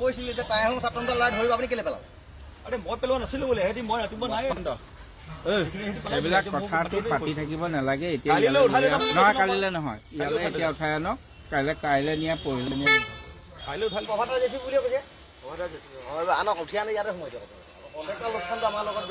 কৈছিল যে তাই আহোম ছাত্ৰ সন্থাৰ ল'ৰাই ধৰিব, আপুনি কেলে পেলালে? আৰে মই পেলোৱা নাছিলোঁ বোলে, সিহঁতি মই ৰাতিপুৱা নাই এইবিলাক কথাটো পাতি থাকিব নালাগে এতিয়া। কালিলৈ উঠালে নহয়, কালিলৈ নহয়, ইয়ালৈ এতিয়া উঠাই আনক, কাইলৈ নিয়া পৰহিলৈ নিয়া। কাইলৈ উঠালে প্ৰভাতৰ জেচি বুলিয়ে কৈছে, আনক উঠি আনি ইয়াতে সোমাই দিয়ক। কণ্ট্ৰেক্টৰ লোকচানটো আমাৰ লগত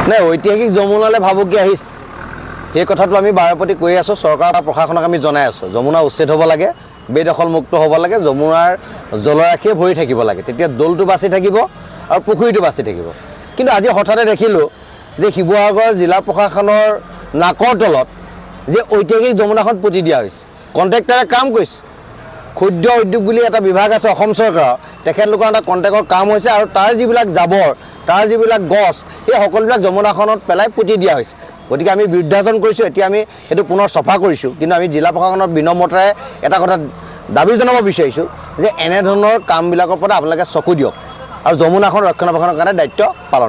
নাই ঐতিহাসিক যমুনালৈ ভাবুকি আহিছে, সেই কথাটো আমি বাৰেপতি কৈ আছোঁ। চৰকাৰ বা প্ৰশাসনক আমি জনাই আছোঁ, যমুনা উচ্ছেদ হ'ব লাগে, বেদখলমুক্ত হ'ব লাগে, যমুনাৰ জলৰাশিয়ে ভৰি থাকিব লাগে, তেতিয়া দৌলটো বাচি থাকিব আৰু পুখুৰীটো বাচি থাকিব। কিন্তু আজি হঠাতে দেখিলোঁ যে শিৱসাগৰ জিলা প্ৰশাসনৰ নাকৰ তলত যে ঐতিহাসিক যমুনাখন পুতি দিয়া হৈছে। কণ্ট্ৰেক্টৰে কাম কৰিছে, ক্ষুদ্ৰ উদ্যোগ বুলি এটা বিভাগ আছে অসম চৰকাৰৰ, তেখেতলোকৰ এটা কণ্ট্ৰেক্টৰ কাম হৈছে আৰু তাৰ যিবিলাক জাবৰ, তাৰ যিবিলাক গছ, সেই সকলোবিলাক যমুনাখনত পেলাই পুতি দিয়া হৈছে। গতিকে আমি বিৰুদ্ধাচৰণ কৰিছোঁ, এতিয়া আমি সেইটো পুনৰ চফা কৰিছোঁ। কিন্তু আমি জিলা প্ৰশাসনৰ বিনম্ৰতাৰে এটা কথা দাবী জনাব বিচাৰিছোঁ যে এনেধৰণৰ কামবিলাকৰ পৰা আপোনালোকে চকু দিয়ক আৰু যমুনাখন ৰক্ষণাবেক্ষণৰ কাৰণে দায়িত্ব পালন কৰক।